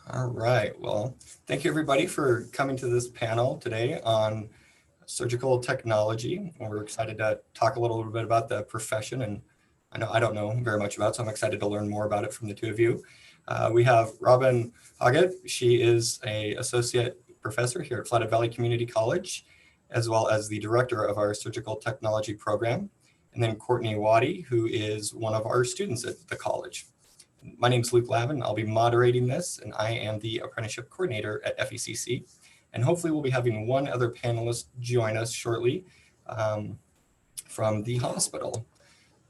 All right. Well, thank you everybody for coming to this panel today on surgical technology. We're excited to talk a little bit about the profession, and I know I don't know very much about it, so I'm excited to learn more about it from the two of you. We have Robin Hoggett. She is a associate professor here at Flathead Valley Community College, as well as the director of our surgical technology program. And then Courtney Waddy, who is one of our students at the college. My name is Luke Lavin. I'll be moderating this, and I am the apprenticeship coordinator at FECC. And hopefully we'll be having one other panelist join us shortly from the hospital.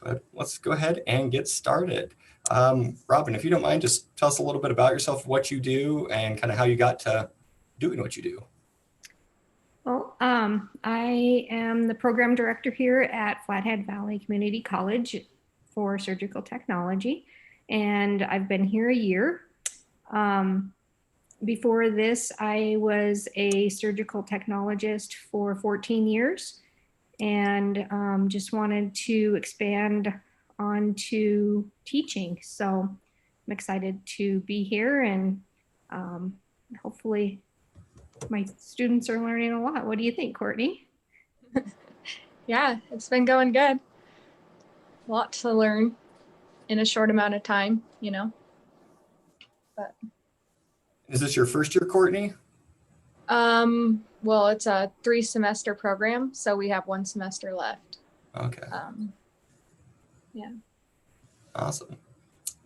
But let's go ahead and get started. Robin, if you don't mind, just tell us a little bit about yourself, what you do, and kind of how you got to doing what you do. Well, I am the program director here at Flathead Valley Community College for surgical technology, and I've been here a year. Before this, I was a surgical technologist for 14 years and just wanted to expand onto teaching. So I'm excited to be here, and hopefully my students are learning a lot. What do you think, Courtney? Yeah, it's been going good. A lot to learn in a short amount of time, you know. But Is this your first year, Courtney? well, it's a 3-semester program, so we have 1 semester left. Okay. Yeah. Awesome.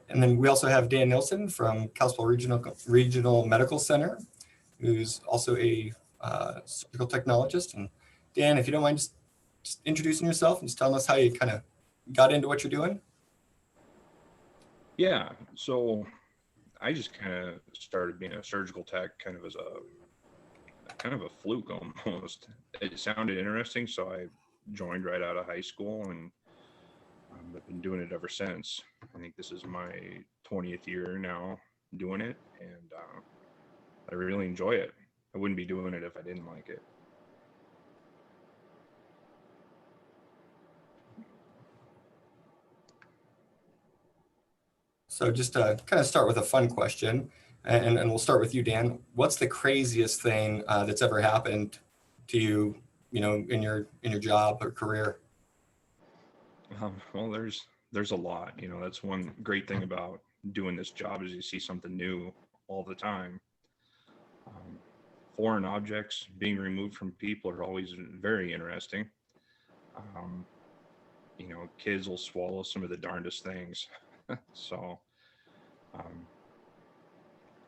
And then we also have Dan Nilsson from Kalispell Regional Medical Center, who's also a surgical technologist. And Dan, if you don't mind just introducing yourself and just telling us how you kind of got into what you're doing. Yeah, so I just kind of started being a surgical tech kind of as a fluke almost. It sounded interesting, so I joined right out of high school, and I've been doing it ever since. I think this is my 20th year now doing it, and I really enjoy it. I wouldn't be doing it if I didn't like it. So just to kind of start with a fun question, and we'll start with you, Dan. What's the craziest thing that's ever happened to you, in your job or career? Well, there's a lot. That's one great thing about doing this job is you see something new all the time. Foreign objects being removed from people are always very interesting. Kids will swallow some of the darndest things. So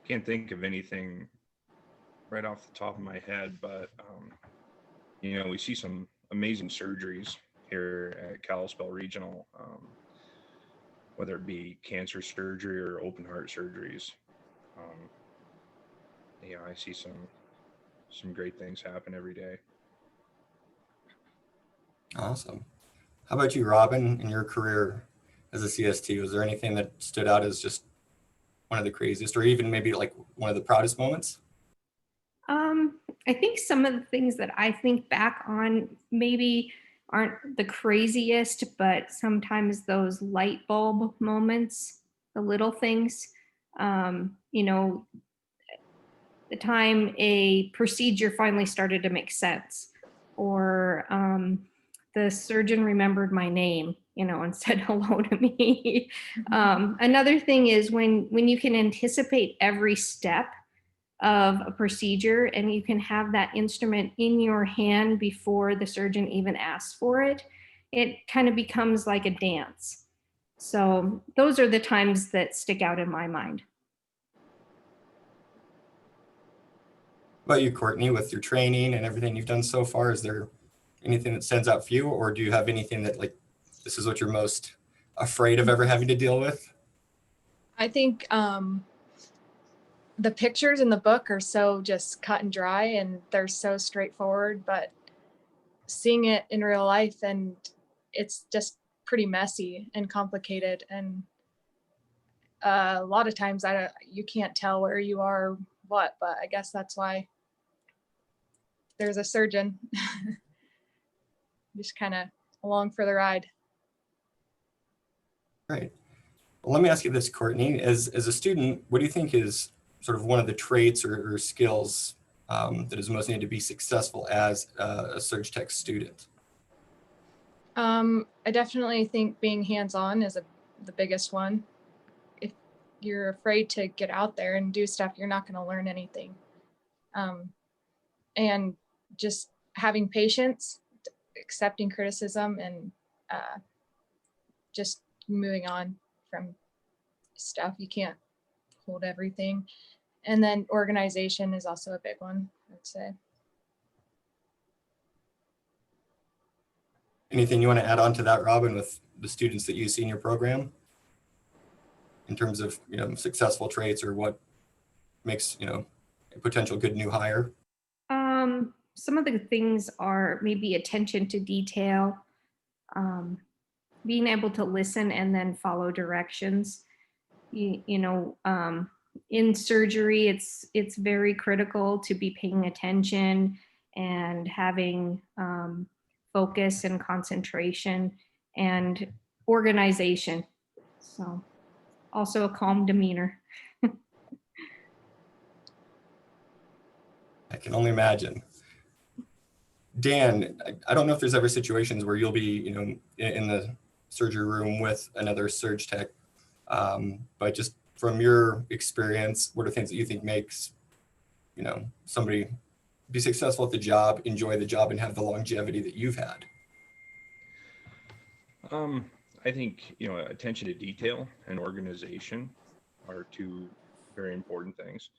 can't think of anything right off the top of my head, but we see some amazing surgeries here at Kalispell Regional, whether it be cancer surgery or open heart surgeries. I see some great things happen every day. Awesome. How about you, Robin, in your career as a CST? Was there anything that stood out as just one of the craziest, or even maybe like one of the proudest moments? I think some of the things that I think back on maybe aren't the craziest, but sometimes those light bulb moments, the little things, the time a procedure finally started to make sense, or the surgeon remembered my name, and said hello to me. Another thing is when you can anticipate every step of a procedure and you can have that instrument in your hand before the surgeon even asks for it, it kind of becomes like a dance. So those are the times that stick out in my mind. What about you, Courtney, with your training and everything you've done so far? Is there anything that stands out for you, or do you have anything that this is what you're most afraid of ever having to deal with? I think the pictures in the book are so just cut and dry, and they're so straightforward, but seeing it in real life, and it's just pretty messy and complicated, and a lot of times you can't tell where you are what, but I guess that's why there's a surgeon. Just kind of along for the ride. Right. Well, let me ask you this, Courtney. As a student, what do you think is sort of one of the traits or skills that is most needed to be successful as a surg tech student? I definitely think being hands-on is the biggest one. If you're afraid to get out there and do stuff, you're not going to learn anything. And just having patience, accepting criticism, and just moving on from stuff. You can't hold everything. And then organization is also a big one, I'd say. Anything you want to add on to that, Robin, with the students that you see in your program in terms of, successful traits or what makes, a potential good new hire? Some of the things are maybe attention to detail, being able to listen and then follow directions. In surgery, it's very critical to be paying attention and having focus and concentration and organization. So also a calm demeanor. I can only imagine. Dan, I don't know if there's ever situations where you'll be, in the surgery room with another surg tech, but just from your experience, what are things that you think makes, somebody be successful at the job, enjoy the job, and have the longevity that you've had? I think, attention to detail and organization are two very important things.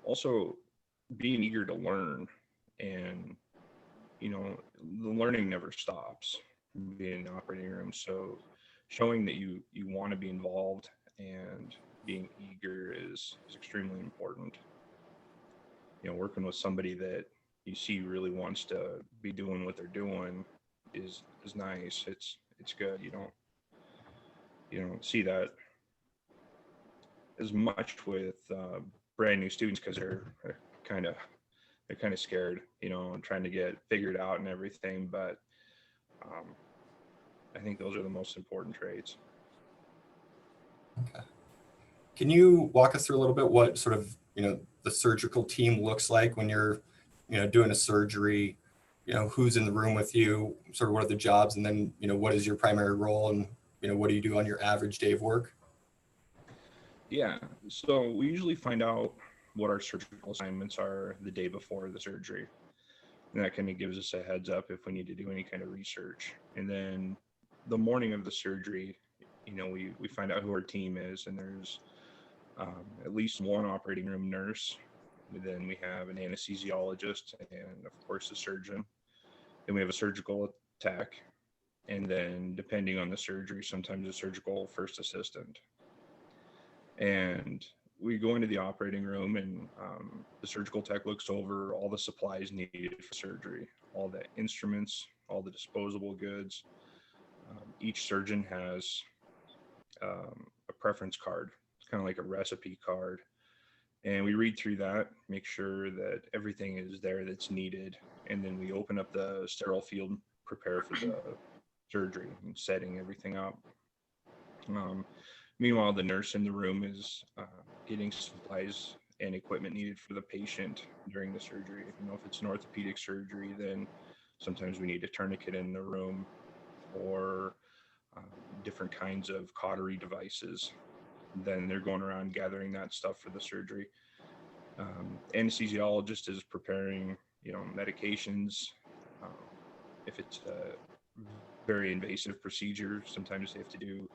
Also, being eager to learn, and the learning never stops being in the operating room. So showing that you want to be involved and being eager is extremely important. Working with somebody that you see really wants to be doing what they're doing is nice. It's good. You don't see that as much with brand new students, because they're kind of scared, and trying to get figured out and everything. But I think those are the most important traits. Okay. Can you walk us through a little bit what sort of, the surgical team looks like when you're, doing a surgery? Who's in the room with you, sort of what are the jobs, and then, what is your primary role, and, what do you do on your average day of work? Yeah, so we usually find out what our surgical assignments are the day before the surgery. And that kind of gives us a heads up if we need to do any kind of research. And then the morning of the surgery, we find out who our team is, and there's at least one operating room nurse. And then we have an anesthesiologist and, of course, a surgeon. Then we have a surgical tech. And then, depending on the surgery, sometimes a surgical first assistant. And we go into the operating room, and the surgical tech looks over all the supplies needed for surgery, all the instruments, all the disposable goods. Each surgeon has a preference card. It's kind of like a recipe card. And we read through that, make sure that everything is there that's needed. And then we open up the sterile field, prepare for the surgery and setting everything up. Meanwhile, the nurse in the room is getting supplies and equipment needed for the patient during the surgery. If it's an orthopedic surgery, then sometimes we need a tourniquet in the room, or different kinds of cautery devices. Then they're going around gathering that stuff for the surgery. Anesthesiologist is preparing, medications. If it's a very invasive procedure, sometimes they have to do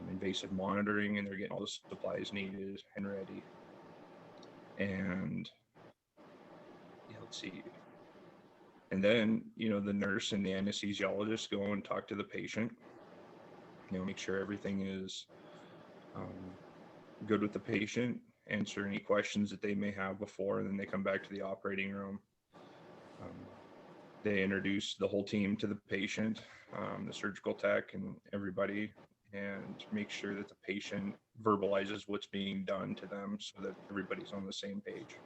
invasive monitoring, and they're getting all the supplies needed and ready. And let's see. And then, the nurse and the anesthesiologist go and talk to the patient, make sure everything is good with the patient, answer any questions that they may have before, and then they come back to the operating room. They introduce the whole team to the patient, the surgical tech and everybody, and make sure that the patient verbalizes what's being done to them so that everybody's on the same page.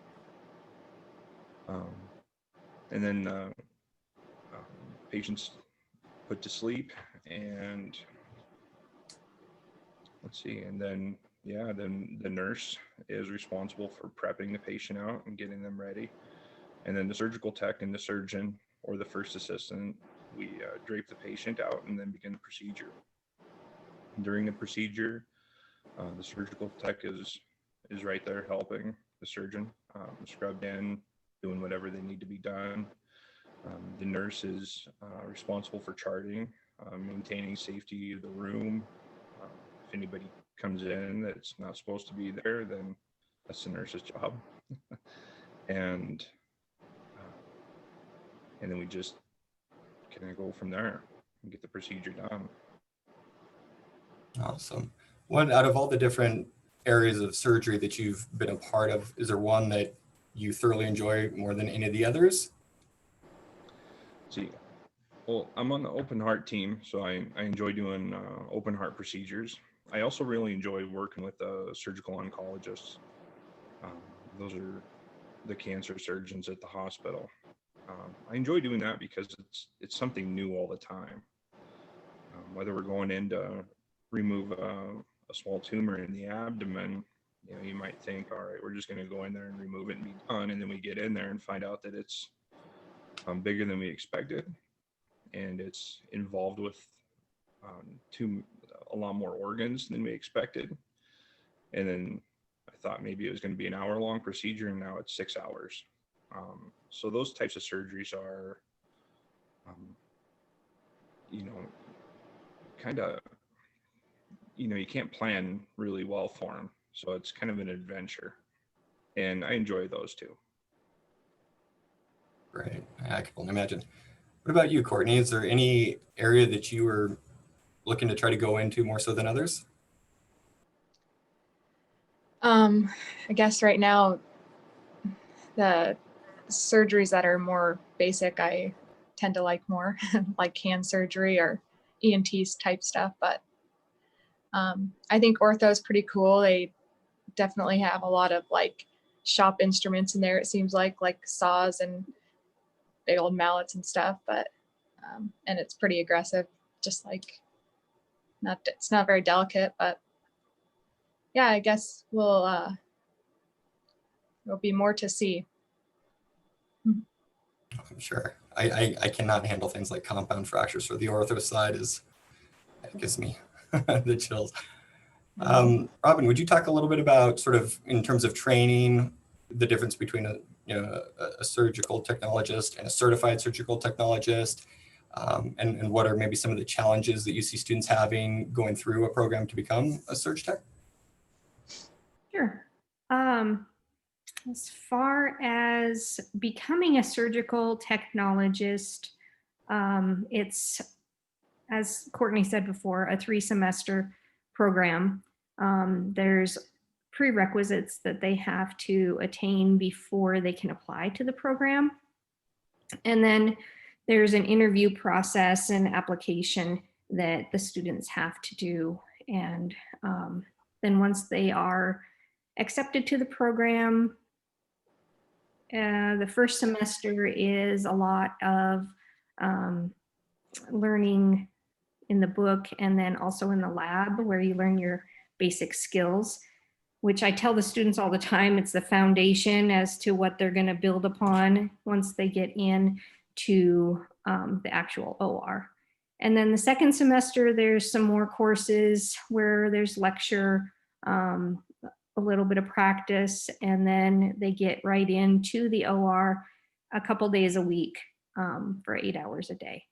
And then patients put to sleep, and let's see, and then the nurse is responsible for prepping the patient out and getting them ready. And then the surgical tech and the surgeon or the first assistant, we drape the patient out and then begin the procedure. During the procedure, the surgical tech is right there helping the surgeon, scrubbed in, doing whatever they need to be done. The nurse is responsible for charting, maintaining safety of the room. If anybody comes in that's not supposed to be there, then that's the nurse's job. and then we just kind of go from there and get the procedure done. Awesome. What, out of all the different areas of surgery that you've been a part of, is there one that you thoroughly enjoy more than any of the others? See, well, I'm on the open heart team, so I enjoy doing open heart procedures. I also really enjoy working with surgical oncologists. Those are the cancer surgeons at the hospital. I enjoy doing that because it's something new all the time. Whether we're going in to remove a small tumor in the abdomen, you might think, all right, we're just going to go in there and remove it and be done. And then we get in there and find out that it's bigger than we expected, and it's involved with a lot more organs than we expected. And then I thought maybe it was going to be an hour-long procedure, and now it's 6 hours. So those types of surgeries are, kind of, you can't plan really well for them. So it's kind of an adventure, and I enjoy those too. Right. I can only imagine. What about you, Courtney? Is there any area that you were looking to try to go into more so than others? I guess right now, the surgeries that are more basic, I tend to like more, like hand surgery or ENT type stuff. But I think ortho is pretty cool. They definitely have a lot of like shop instruments in there. It seems like saws and big old mallets and stuff. But and it's pretty aggressive. Just like it's not very delicate. But yeah, I guess there'll be more to see. I'm sure. I cannot handle things like compound fractures, so the ortho side that gives me the chills. Robin, would you talk a little bit about sort of in terms of training, the difference between a surgical technologist and a certified surgical technologist, and what are maybe some of the challenges that you see students having going through a program to become a surg tech? Sure. As far as becoming a surgical technologist, it's, as Courtney said before, a 3-semester program. There's prerequisites that they have to attain before they can apply to the program. And then there's an interview process and application that the students have to do. And then once they are accepted to the program, the first semester is a lot of learning in the book and then also in the lab where you learn your basic skills, which I tell the students all the time, it's the foundation as to what they're going to build upon once they get in to the actual OR. And then the second semester, there's some more courses where there's lecture, a little bit of practice, and then they get right into the OR a couple days a week for 8 hours a day.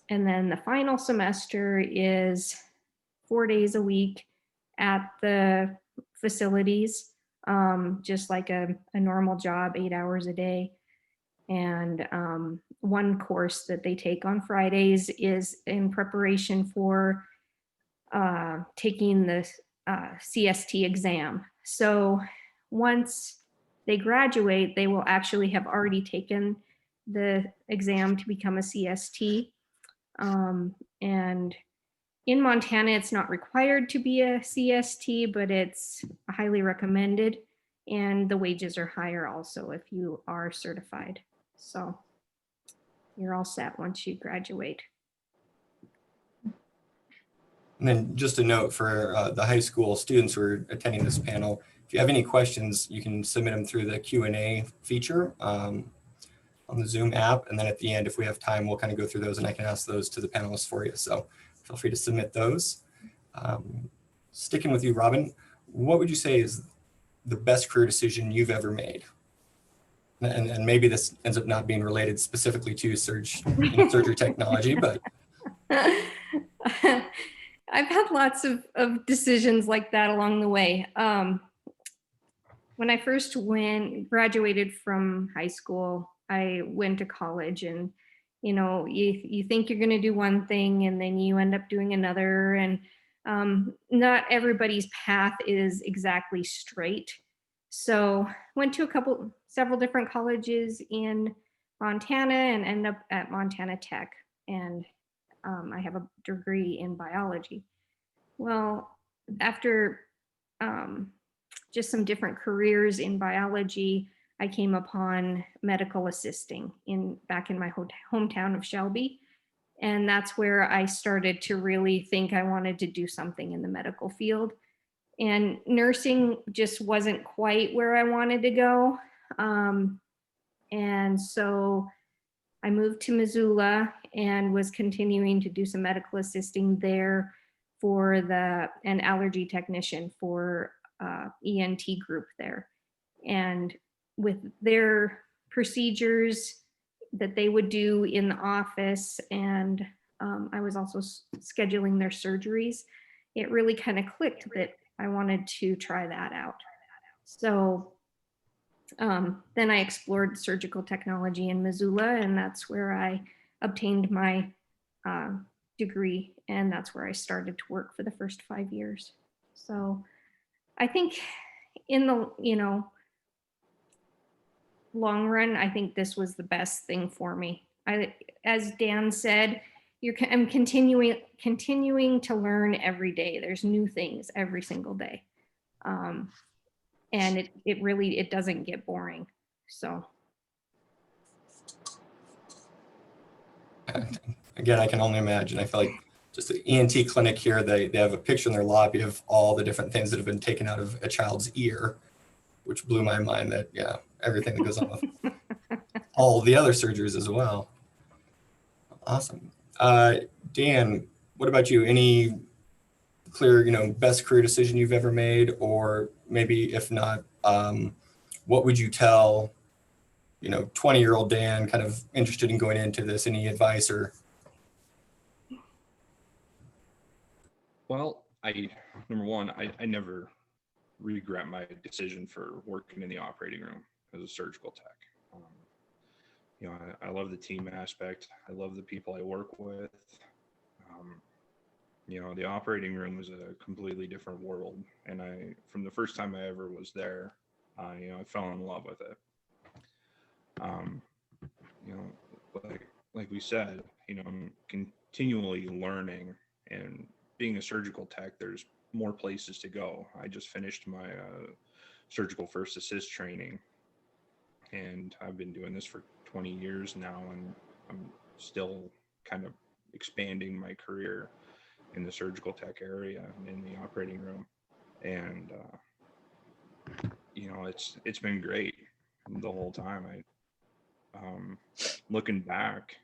And then the final semester is 4 days a week at the facilities, just like a normal job, 8 hours a day. And one course that they take on Fridays is in preparation for taking the CST exam. So once they graduate, they will actually have already taken the exam to become a CST. And in Montana, it's not required to be a CST, but it's highly recommended. And the wages are higher also if you are certified. So you're all set once you graduate. And then just a note for the high school students who are attending this panel, if you have any questions, you can submit them through the Q&A feature on the Zoom app. And then at the end, if we have time, we'll kind of go through those and I can ask those to the panelists for you. So feel free to submit those. Sticking with you, Robin, what would you say is the best career decision you've ever made? And maybe this ends up not being related specifically to surgery technology, but. I've had lots of decisions like that along the way. When I first graduated from high school, I went to college, and you think you're going to do one thing and then you end up doing another, and not everybody's path is exactly straight. So went to several different colleges in Montana and ended up at Montana Tech, and I have a degree in biology. Well, after just some different careers in biology, I came upon medical assisting back in my hometown of Shelby. And that's where I started to really think I wanted to do something in the medical field. And nursing just wasn't quite where I wanted to go. And so I moved to Missoula and was continuing to do some medical assisting there for an allergy technician for ENT group there. And with their procedures that they would do in the office, and I was also scheduling their surgeries, it really kind of clicked that I wanted to try that out. So then I explored surgical technology in Missoula, and that's where I obtained my degree, and that's where I started to work for the first 5 years. So I think in the long run, I think this was the best thing for me. As Dan said, I'm continuing to learn every day. There's new things every single day. And it really doesn't get boring. So Again, I can only imagine. I feel like just the ENT clinic here, they have a picture in their lobby of all the different things that have been taken out of a child's ear, which blew my mind that, yeah, everything that goes on with all the other surgeries as well. Awesome. Dan, what about you? Any clear, best career decision you've ever made? Or maybe if not, what would you tell 20-year-old Dan kind of interested in going into this? Any advice or? Well, number one, I never regret my decision for working in the operating room as a surgical tech. I love the team aspect. I love the people I work with. The operating room was a completely different world. And from the first time I ever was there, I fell in love with it. Like we said, I'm continually learning, and being a surgical tech, there's more places to go. I just finished my surgical first assist training, and I've been doing this for 20 years now, and I'm still kind of expanding my career in the surgical tech area in the operating room. And it's been great the whole time. Looking back,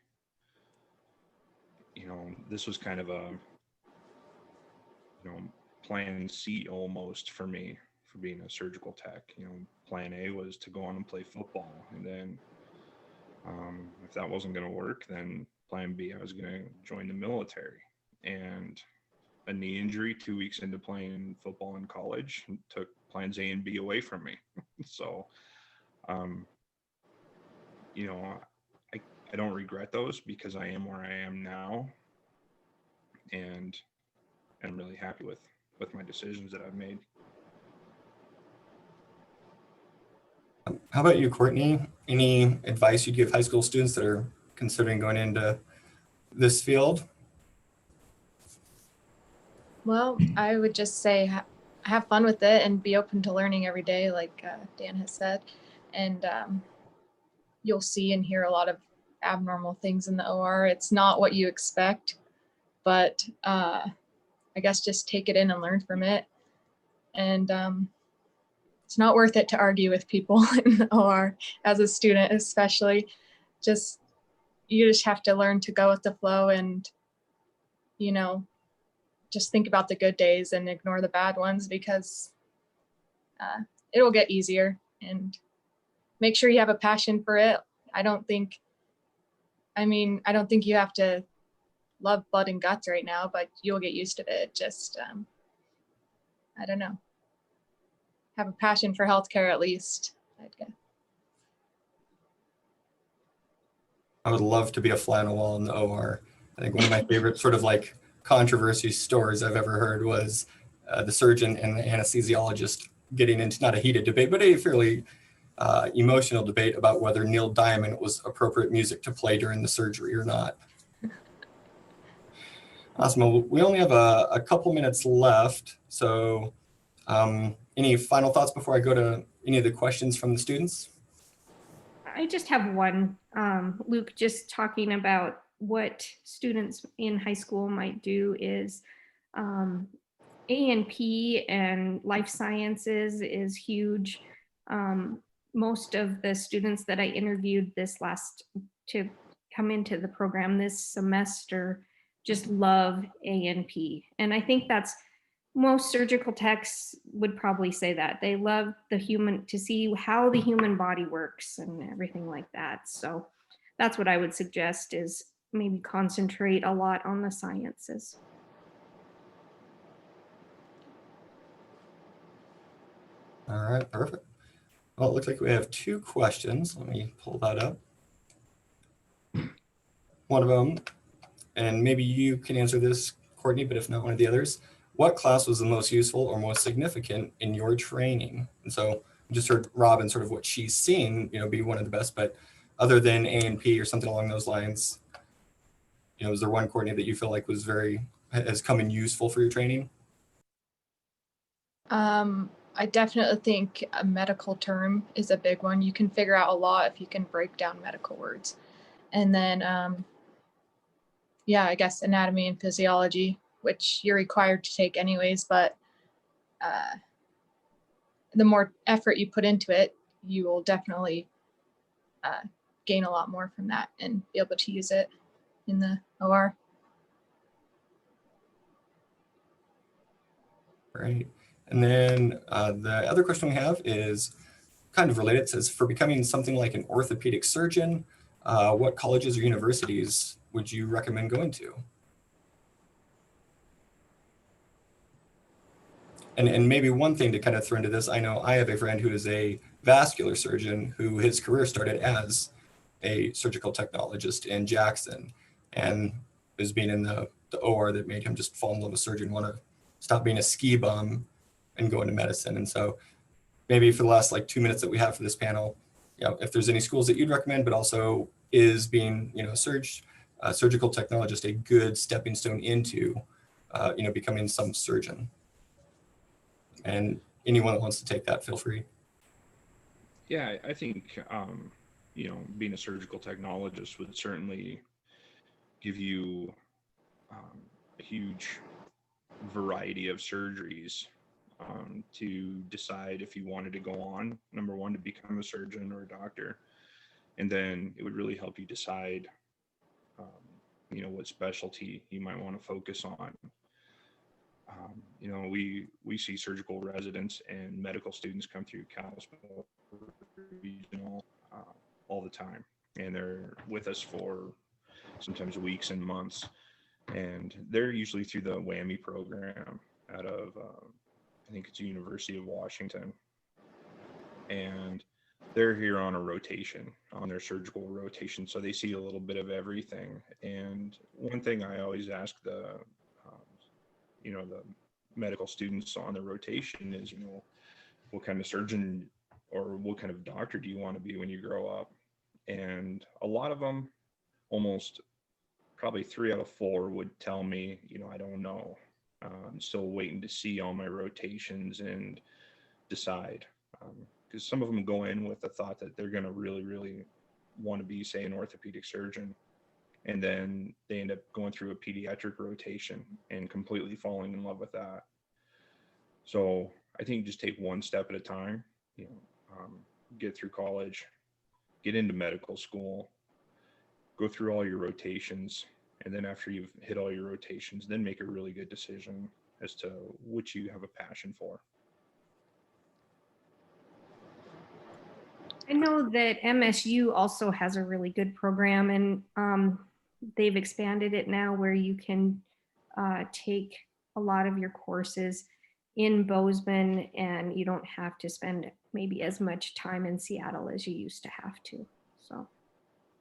this was kind of a plan C almost for me for being a surgical tech. Plan A was to go on and play football, and then if that wasn't going to work, then plan B, I was going to join the military. And a knee injury 2 weeks into playing football in college took plans A and B away from me. So I don't regret those, because I am where I am now, and I'm really happy with my decisions that I've made. How about you, Courtney? Any advice you'd give high school students that are considering going into this field? Well, I would just say have fun with it and be open to learning every day, like Dan has said. And you'll see and hear a lot of abnormal things in the OR. It's not what you expect, but I guess just take it in and learn from it. And it's not worth it to argue with people in the OR as a student, especially. You just have to learn to go with the flow and, just think about the good days and ignore the bad ones, because it'll get easier. And make sure you have a passion for it. I don't think you have to love blood and guts right now, but you'll get used to it. Just, I don't know, have a passion for healthcare at least, I'd guess. I would love to be a fly on the wall in the OR. I think one of my favorite sort of like controversy stories I've ever heard was the surgeon and the anesthesiologist getting into not a heated debate, but a fairly emotional debate about whether Neil Diamond was appropriate music to play during the surgery or not. Awesome. Well, we only have a couple minutes left. So any final thoughts before I go to any of the questions from the students? I just have one, Luke, just talking about what students in high school might do is A&P and life sciences is huge. Most of the students that I interviewed to come into the program this semester just love A&P. And I think most surgical techs would probably say that they love to see how the human body works and everything like that. So that's what I would suggest, is maybe concentrate a lot on the sciences. All right, perfect. Well, it looks like we have 2 questions. Let me pull that up. One of them, and maybe you can answer this, Courtney, but if not, one of the others. What class was the most useful or most significant in your training? And so I just heard Robin sort of what she's seen, be one of the best, but other than A&P or something along those lines, is there one, Courtney, that you feel like has come in useful for your training? I definitely think a medical term is a big one. You can figure out a lot if you can break down medical words. And then, I guess anatomy and physiology, which you're required to take anyways, but the more effort you put into it, you will definitely gain a lot more from that and be able to use it in the OR. Right. And then the other question we have is kind of related. It says, for becoming something like an orthopedic surgeon, what colleges or universities would you recommend going to? And maybe one thing to kind of throw into this, I know I have a friend who is a vascular surgeon who his career started as a surgical technologist in Jackson, and it was being in the OR that made him just fall in love with surgery and want to stop being a ski bum and go into medicine. And so maybe for the last 2 minutes that we have for this panel, if there's any schools that you'd recommend, but also is being, a surgical technologist a good stepping stone into, becoming some surgeon? And anyone that wants to take that, feel free. Yeah, I think, being a surgical technologist would certainly give you a huge variety of surgeries to decide if you wanted to go on, number one, to become a surgeon or a doctor. And then it would really help you decide, what specialty you might want to focus on. We see surgical residents and medical students come through Kalispell Regional all the time, and they're with us for sometimes weeks and months. And they're usually through the WWAMI program out of, I think it's University of Washington. And they're here on a rotation, on their surgical rotation. So they see a little bit of everything. And one thing I always ask the medical students on the rotation is, what kind of surgeon or what kind of doctor do you want to be when you grow up? And a lot of them, almost probably 3 out of 4 would tell me, I don't know. I'm still waiting to see all my rotations and decide. Because some of them go in with the thought that they're going to really, really want to be, say, an orthopedic surgeon. And then they end up going through a pediatric rotation and completely falling in love with that. So I think just take one step at a time, get through college, get into medical school, go through all your rotations. And then after you've hit all your rotations, then make a really good decision as to which you have a passion for. I know that MSU also has a really good program, and they've expanded it now where you can take a lot of your courses in Bozeman, and you don't have to spend maybe as much time in Seattle as you used to have to. So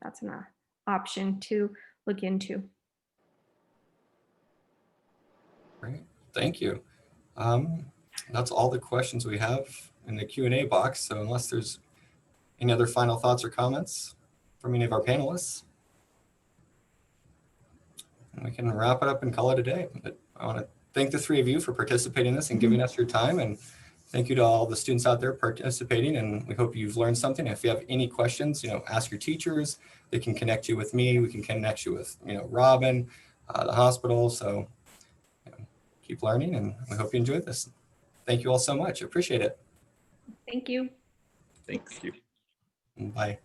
that's an option to look into. Great, thank you. That's all the questions we have in the Q&A box. So unless there's any other final thoughts or comments from any of our panelists, we can wrap it up and call it a day. But I want to thank the three of you for participating in this and giving us your time. And thank you to all the students out there participating. And we hope you've learned something. If you have any questions, ask your teachers. They can connect you with me. We can connect you with, Robin, the hospital. So keep learning, and we hope you enjoyed this. Thank you all so much. Appreciate it. Thank you. Thank you. Bye.